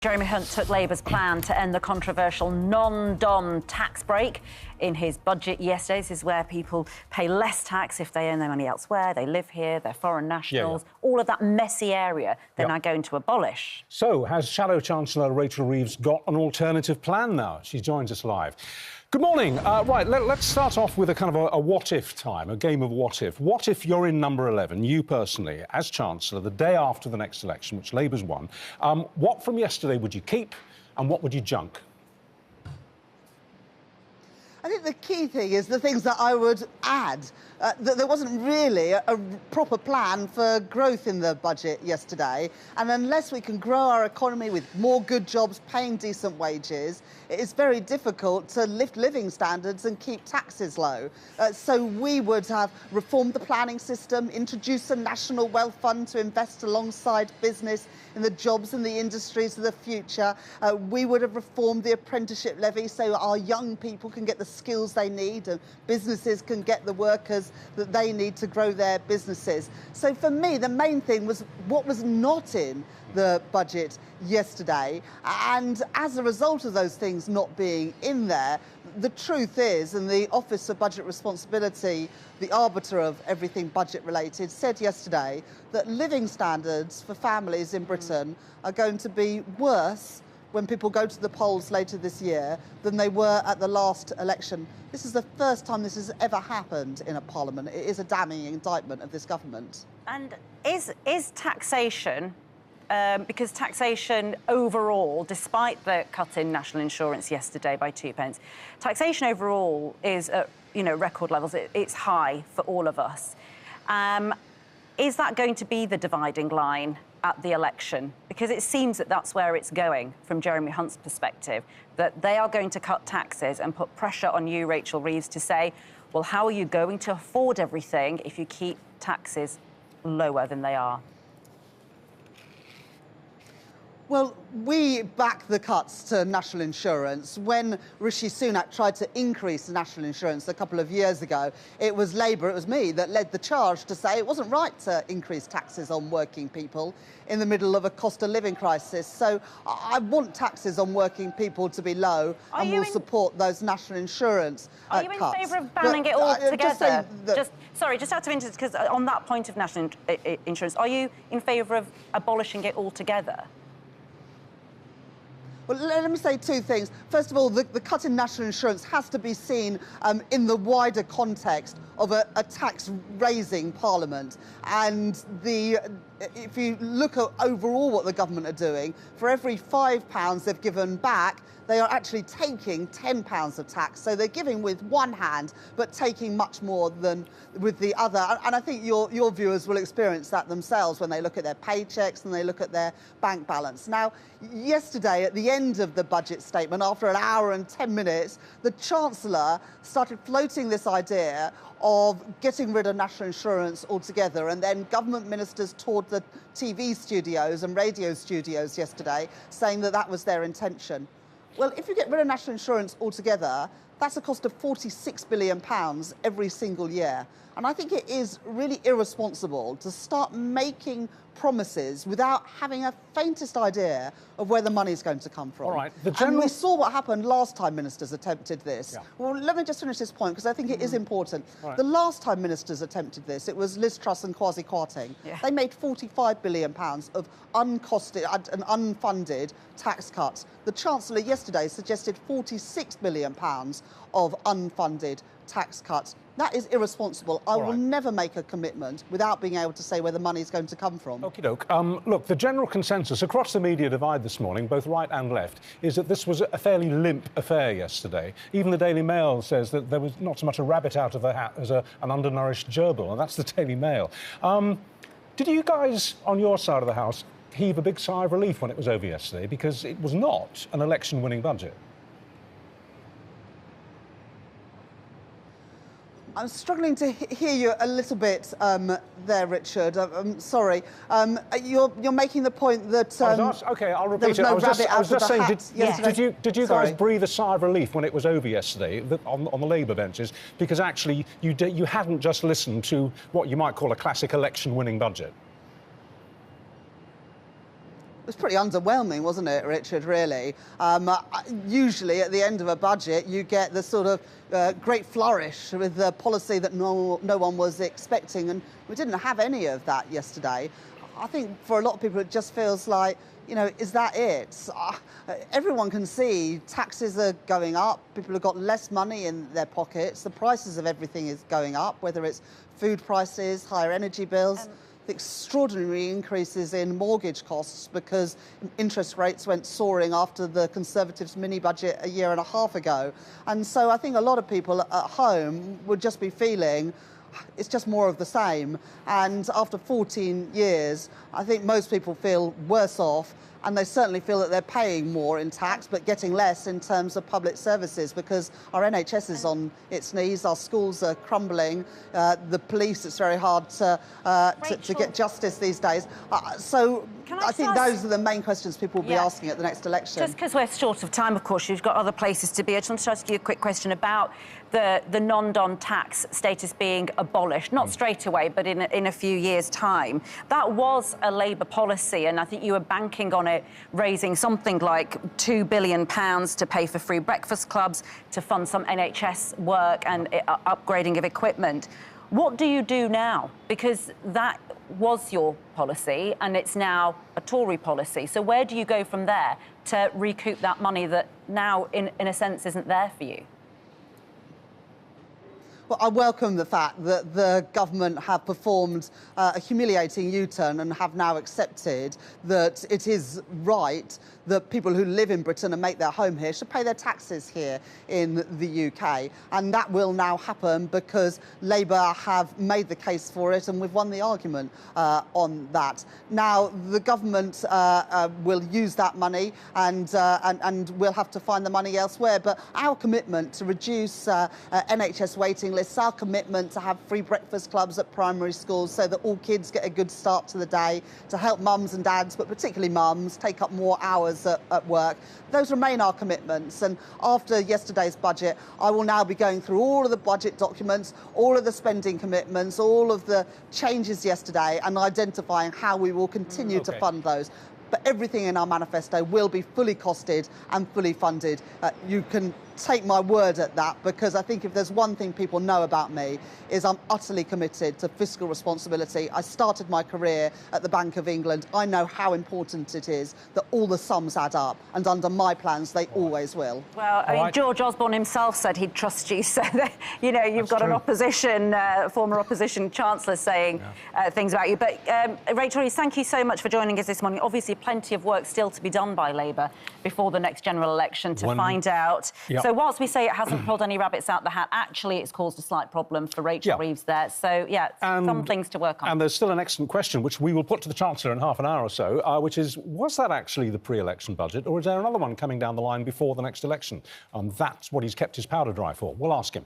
Jeremy Hunt took Labour's plan to end the controversial non-dom tax break in his budget yesterday. This is where people pay less tax if they earn their money elsewhere, they live here, they're foreign nationals. All of that messy area they're now going to abolish. So, has Shadow Chancellor Rachel Reeves got an alternative plan now? She joins us live. Good morning. Right, let's start off with a kind of a what-if time, a game of what-if. What if you're in number 11, you personally, as Chancellor, the day after the next election, which Labour's won, what from yesterday would you keep and what would you junk? I think the key thing is the things that I would add. There wasn't really a proper plan for growth in the budget yesterday, and unless we can grow our economy with more good jobs paying decent wages, it is very difficult to lift living standards and keep taxes low. So we would have reformed the planning system, introduced a national wealth fund to invest alongside business in the jobs and the industries of the future. We would have reformed the apprenticeship levy so our young people can get the skills they need and businesses can get the workers that they need to grow their businesses. So for me, the main thing was what was not in the budget yesterday. And as a result of those things not being in there, the truth is, and the Office for Budget Responsibility, the arbiter of everything budget related, said yesterday that living standards for families in Britain are going to be worse when people go to the polls later this year than they were at the last election. This is the first time this has ever happened in a parliament. It is a damning indictment of this government. And is taxation, because taxation overall, despite the cut in national insurance yesterday by 2p, taxation overall is at record levels. It's high for all of us. Is that going to be the dividing line at the election? Because it seems that that's where it's going from Jeremy Hunt's perspective, that they are going to cut taxes and put pressure on you, Rachel Reeves, to say, well, how are you going to afford everything if you keep taxes lower than they are? Well, we back the cuts to national insurance. When Rishi Sunak tried to increase national insurance a couple of years ago, it was Labour, it was me, that led the charge to say it wasn't right to increase taxes on working people in the middle of a cost of living crisis. So I want taxes on working people to be low and will support those national insurance cuts. Are you in favour of banning it all together? Just out of interest, because on that point of national insurance, are you in favour of abolishing it altogether? Well, let me say two things. First of all, the cut in national insurance has to be seen in the wider context of a tax-raising parliament. And if you look at overall what the government are doing, for every £5 they've given back, they are actually taking £10 of tax. So they're giving with one hand, but taking much more than with the other. And I think your viewers will experience that themselves when they look at their paychecks and they look at their bank balance. Now, yesterday, at the end of the budget statement, after an hour and 10 minutes, the Chancellor started floating this idea of getting rid of national insurance altogether, and then government ministers toured the TV studios and radio studios yesterday saying that that was their intention. Well, if you get rid of national insurance altogether, that's a cost of £46 billion every single year. And I think it is really irresponsible to start making promises without having a faintest idea of where the money is going to come from. All right. And we saw what happened last time ministers attempted this. Yeah. Well, let me just finish this point, because I think it is important. Right. The last time ministers attempted this, it was Liz Truss and Kwasi Kwarteng. Yeah. They made £45 billion of uncosted and unfunded tax cuts. The Chancellor yesterday suggested £46 billion of unfunded tax cuts. That is irresponsible. I will never make a commitment without being able to say where the money is going to come from. Okie doke. Look, the general consensus across the media divide this morning, both right and left, is that this was a fairly limp affair yesterday. Even the Daily Mail says that there was not so much a rabbit out of a hat as an undernourished gerbil, and that's the Daily Mail. Did you guys, on your side of the House, heave a big sigh of relief when it was over yesterday? Because it was not an election-winning budget. I'm struggling to hear you a little bit there, Richard. I'm sorry. You're making the point that OK, I'll repeat it. I was just saying, did you guys breathe a sigh of relief when it was over yesterday on the Labour benches? Because actually, you hadn't just listened to what you might call a classic election-winning budget. It was pretty underwhelming, wasn't it, Richard, really? Usually at the end of a budget, you get the sort of great flourish with the policy that no one was expecting, and we didn't have any of that yesterday. I think for a lot of people it just feels like, you know, is that it? Everyone can see taxes are going up, people have got less money in their pockets, the prices of everything is going up, whether it's food prices, higher energy bills. The extraordinary increases in mortgage costs because interest rates went soaring after the Conservatives' mini-budget a year and a half ago. And so I think a lot of people at home would just be feeling it's just more of the same. And after 14 years, I think most people feel worse off, and they certainly feel that they're paying more in tax but getting less in terms of public services, because our NHS is on its knees, our schools are crumbling, the police, it's very hard to get justice these days. So I think those are the main questions people will be asking at the next election. Just because we're short of time, of course, you've got other places to be. I just want to ask you a quick question about the non-dom tax status being abolished, not straight away, but in a few years' time. That was a Labour policy, and I think you were banking on it raising something like £2 billion to pay for free breakfast clubs, to fund some NHS work and upgrading of equipment. What do you do now? Because that was your policy and it's now a Tory policy. So where do you go from there to recoup that money that now, in a sense, isn't there for you? Well, I welcome the fact that the government have performed a humiliating U-turn and have now accepted that it is right that people who live in Britain and make their home here should pay their taxes here in the UK. And that will now happen because Labour have made the case for it and we've won the argument on that. Now, the government will use that money and we'll have to find the money elsewhere. But our commitment to reduce NHS waiting lists, our commitment to have free breakfast clubs at primary schools so that all kids get a good start to the day, to help mums and dads, but particularly mums, take up more hours at work, those remain our commitments. And after yesterday's budget, I will now be going through all of the budget documents, all of the spending commitments, all of the changes yesterday, and identifying how we will continue to fund those. But everything in our manifesto will be fully costed and fully funded. You can take my word at that, because I think if there's one thing people know about me is I'm utterly committed to fiscal responsibility. I started my career at the Bank of England. I know how important it is that all the sums add up, and under my plans they always will. Well, I mean, George Osborne himself said he'd trust you, so that, you know, you've got an opposition, former opposition chancellor saying things about you. But Rachel Reeves, thank you so much for joining us this morning. Obviously plenty of work still to be done by Labour before the next general election to find out. So whilst we say it hasn't pulled any rabbits out the hat, actually it's caused a slight problem for Rachel Reeves there. So, some things to work on. And there's still an excellent question, which we will put to the Chancellor in half an hour or so, which is, was that actually the pre-election budget, or is there another one coming down the line before the next election? That's what he's kept his powder dry for. We'll ask him.